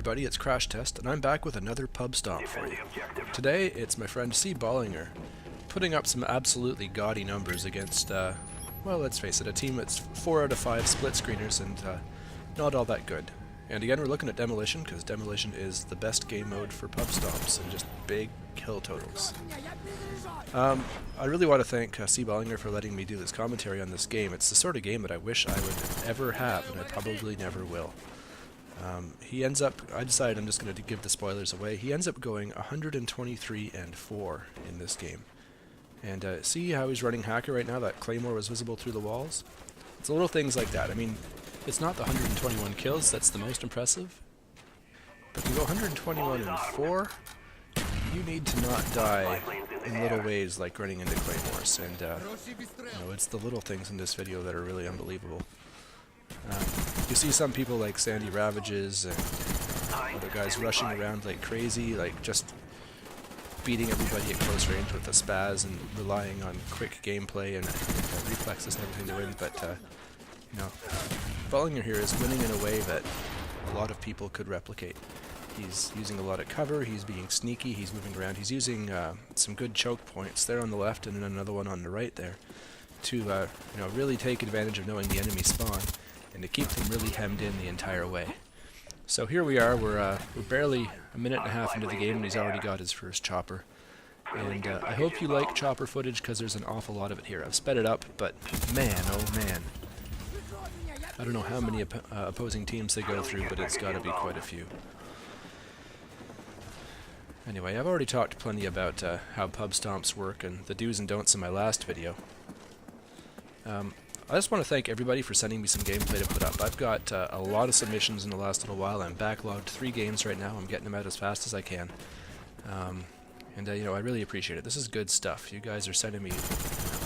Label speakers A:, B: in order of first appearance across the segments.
A: everybody, it's CrashtestGames, and I'm back with another pub stomp for you. Today, it's my friend cBollingeR, putting up some absolutely gaudy numbers against, well, let's face it, a team that's 4 out of 5 split screeners and not all that good. And again, we're looking at demolition, because demolition is the best game mode for pub stomps and just big kill totals. I really want to thank cBollingeR for letting me do this commentary on this game. It's the sort of game that I wish I would ever have, and I probably never will. He ends up, I decided I'm just going to give the spoilers away, he ends up going 123-4 in this game. And see how he's running Hacker right now? That Claymore was visible through the walls? It's little things like that. I mean, it's not the 121 kills that's the most impressive, but to go 121-4, you need to not die in little ways like running into Claymores, and you know, it's the little things in this video that are really unbelievable. You see some people like Sandy Ravages and other guys rushing around like crazy, like just beating everybody at close range with a spaz and relying on quick gameplay and reflexes and everything to win, but you know, cBollingeR here is winning in a way that a lot of people could replicate. He's using a lot of cover, he's being sneaky, he's moving around, he's using some good choke points there on the left and then another one on the right there to you know, really take advantage of knowing the enemy spawn and to keep them really hemmed in the entire way. So here we are, we're barely a minute and a half into the game and he's already got his first chopper. And I hope you like chopper footage because there's an awful lot of it here. I've sped it up, but man, oh man. I don't know how many opposing teams they go through, but it's got to be quite a few. Anyway, I've already talked plenty about how pub stomps work and the do's and don'ts in my last video. I just want to thank everybody for sending me some gameplay to put up. I've got a lot of submissions in the last little while. I'm backlogged 3 games right now. I'm getting them out as fast as I can. And you know, I really appreciate it. This is good stuff. You guys are sending me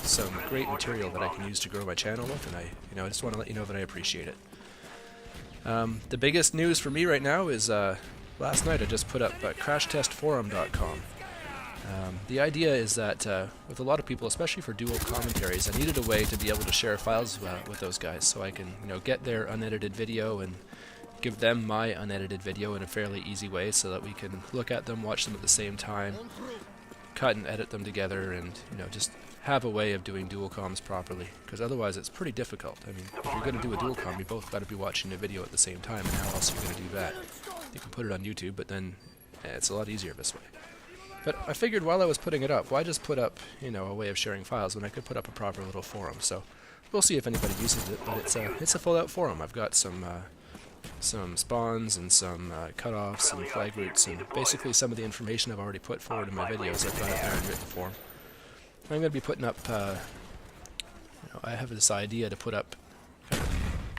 A: some great material that I can use to grow my channel with, and I just want to let you know that I appreciate it. The biggest news for me right now is last night I just put up CrashtestForum.com. The idea is that with a lot of people, especially for dual commentaries, I needed a way to be able to share files with those guys, so I can, you know, get their unedited video and give them my unedited video in a fairly easy way, so that we can look at them, watch them at the same time, cut and edit them together, and you know, just have a way of doing dual comms properly. Because otherwise, it's pretty difficult. I mean, if you're going to do a dual comm, you both got to be watching the video at the same time, and how else are you going to do that? You can put it on YouTube, but then it's a lot easier this way. But I figured while I was putting it up, why just put up, you know, a way of sharing files when I could put up a proper little forum? So we'll see if anybody uses it, but it's a full-out forum. I've got some spawns and some cutoffs and flag routes and basically some of the information I've already put forward in my videos. I've got it there in written form. I'm going to be putting up, you know, I have this idea to put up kind of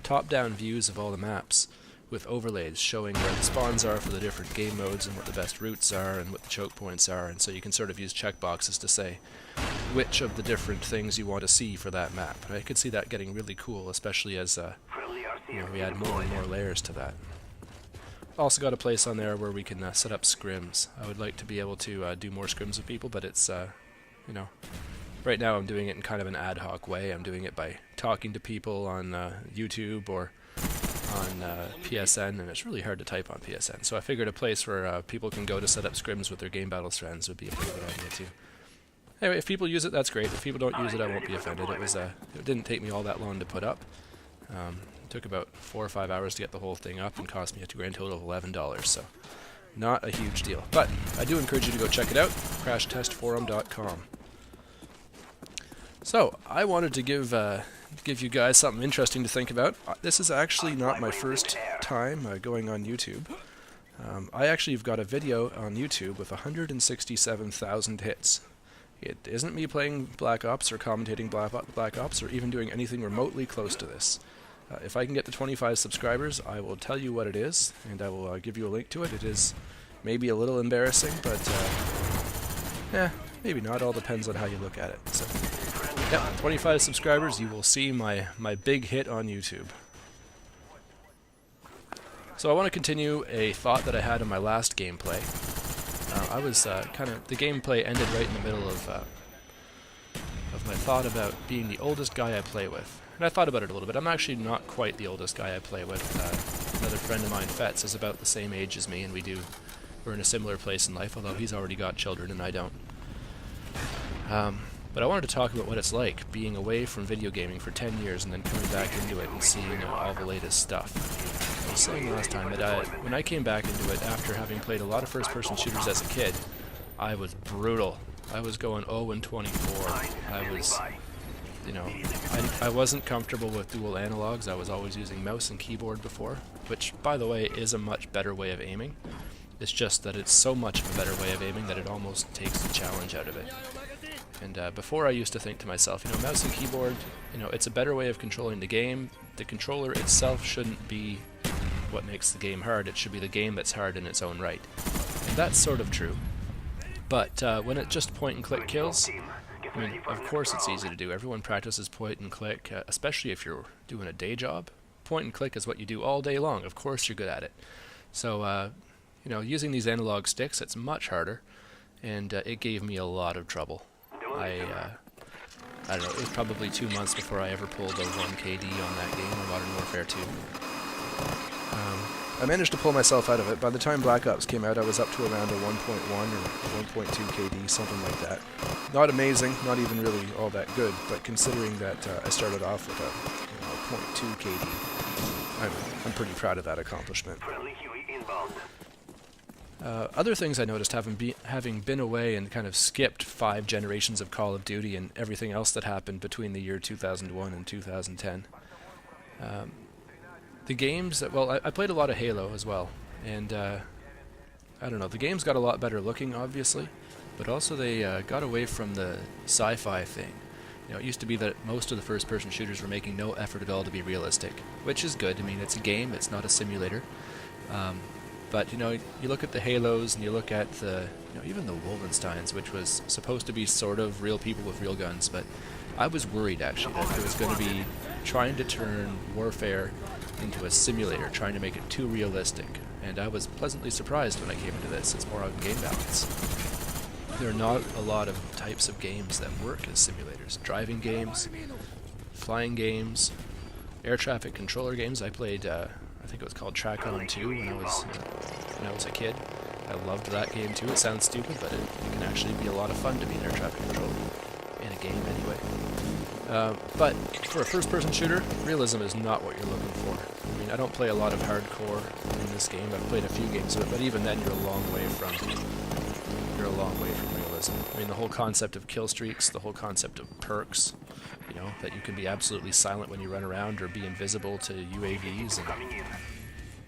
A: top-down views of all the maps with overlays showing where the spawns are for the different game modes and what the best routes are and what the choke points are, and so you can sort of use checkboxes to say which of the different things you want to see for that map. And I could see that getting really cool, especially as you know, we add more and more layers to that. Also got a place on there where we can set up scrims. I would like to be able to do more scrims with people, but it's, you know, right now I'm doing it in kind of an ad hoc way. I'm doing it by talking to people on YouTube or on PSN, and it's really hard to type on PSN. So I figured a place where people can go to set up scrims with their Game Battles friends would be a pretty good idea too. Anyway, if people use it, that's great. If people don't use it, I won't be offended. It didn't take me all that long to put up. It took about 4 or 5 hours to get the whole thing up and cost me a grand total of $11, so not a huge deal. But I do encourage you to go check it out, CrashtestForum.com. So, I wanted to give you guys something interesting to think about. This is actually not my first time going on YouTube. I actually have got a video on YouTube with 167,000 hits. It isn't me playing Black Ops or commentating Black Ops or even doing anything remotely close to this. If I can get to 25 subscribers, I will tell you what it is, and I will give you a link to it. It is maybe a little embarrassing, but maybe not. All depends on how you look at it. So, yeah, 25 subscribers, you will see my big hit on YouTube. So I want to continue a thought that I had in my last gameplay. I was the gameplay ended right in the middle of my thought about being the oldest guy I play with. And I thought about it a little bit. I'm actually not quite the oldest guy I play with. another friend of mine, Fetz, is about the same age as me, and we're in a similar place in life, although he's already got children and I don't. But I wanted to talk about what it's like being away from video gaming for 10 years and then coming back into it and seeing all the latest stuff. I was saying last time that when I came back into it after having played a lot of first-person shooters as a kid, I was brutal. I was going 0-24. I was, you know, I wasn't comfortable with dual analogs. I was always using mouse and keyboard before, which, by the way, is a much better way of aiming. It's just that it's so much of a better way of aiming that it almost takes the challenge out of it. And before I used to think to myself, you know, mouse and keyboard, you know, it's a better way of controlling the game. The controller itself shouldn't be what makes the game hard. It should be the game that's hard in its own right. And that's sort of true. But when it just point and click kills, I mean, of course it's easy to do. Everyone practices point and click, especially if you're doing a day job. Point and click is what you do all day long. Of course you're good at it. So, you know, using these analog sticks, it's much harder, and it gave me a lot of trouble. I don't know, it was probably 2 months before I ever pulled a 1 KD on that game, on Modern Warfare 2. I managed to pull myself out of it. By the time Black Ops came out, I was up to around a 1.1 or 1.2 KD, something like that. Not amazing, not even really all that good, but considering that I started off with a 0.2 KD, I'm pretty proud of that accomplishment. Other things I noticed having been away and kind of skipped 5 generations of Call of Duty and everything else that happened between the year 2001 and 2010. The games that, well, I played a lot of Halo as well, and I don't know, the games got a lot better looking, obviously, but also they got away from the sci-fi thing. You know, it used to be that most of the first-person shooters were making no effort at all to be realistic, which is good. I mean, it's a game, it's not a simulator. But, you know, you look at the Halos and you look at the, you know, even the Wolfensteins, which was supposed to be sort of real people with real guns, but I was worried, actually, that it was going to be trying to turn warfare into a simulator, trying to make it too realistic. And I was pleasantly surprised when I came into this. It's more on game balance. There are not a lot of types of games that work as simulators. Driving games, flying games, air traffic controller games. I played, I think it was called Track-On 2 when I was a kid. I loved that game too. It sounds stupid, but it can actually be a lot of fun to be an air traffic controller. In a game, anyway. But for a first-person shooter, realism is not what you're looking for. I mean, I don't play a lot of hardcore in this game. I've played a few games of it, but even then you're a long way from realism. I mean, the whole concept of kill streaks, the whole concept of perks, you know, that you can be absolutely silent when you run around or be invisible to UAVs and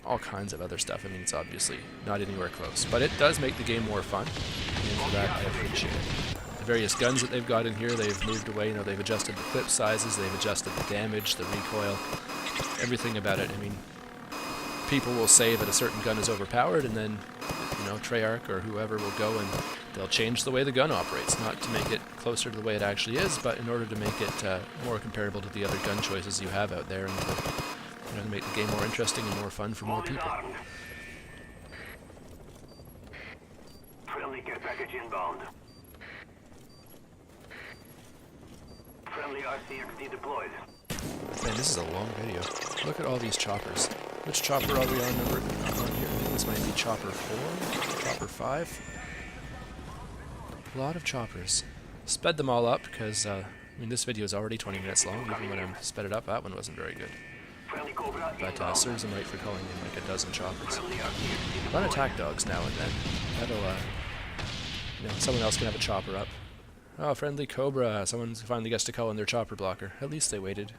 A: all kinds of other stuff. I mean, it's obviously not anywhere close, but it does make the game more fun, and for that I appreciate it. The various guns that they've got in here, they've moved away, you know, they've adjusted the clip sizes, they've adjusted the damage, the recoil, everything about it. I mean, people will say that a certain gun is overpowered, and then, you know, Treyarch or whoever will go and they'll change the way the gun operates, not to make it closer to the way it actually is, but in order to make it more comparable to the other gun choices you have out there, and to, you know, to make the game more interesting and more fun for more people.
B: Friendly care package inbound. Friendly RCXD deployed.
A: Man, this is a long video. Look at all these choppers. Which chopper are we on here? I think this might be chopper 4, chopper 5. A lot of choppers. Sped them all up because, I mean, this video is already 20 minutes long. Even when I sped it up, that one wasn't very good. But serves them right for calling in like a dozen choppers. A lot of attack dogs now and then. That'll, you know, someone else can have a chopper up. Oh, friendly Cobra. Someone finally gets to call in their chopper blocker. At least they waited.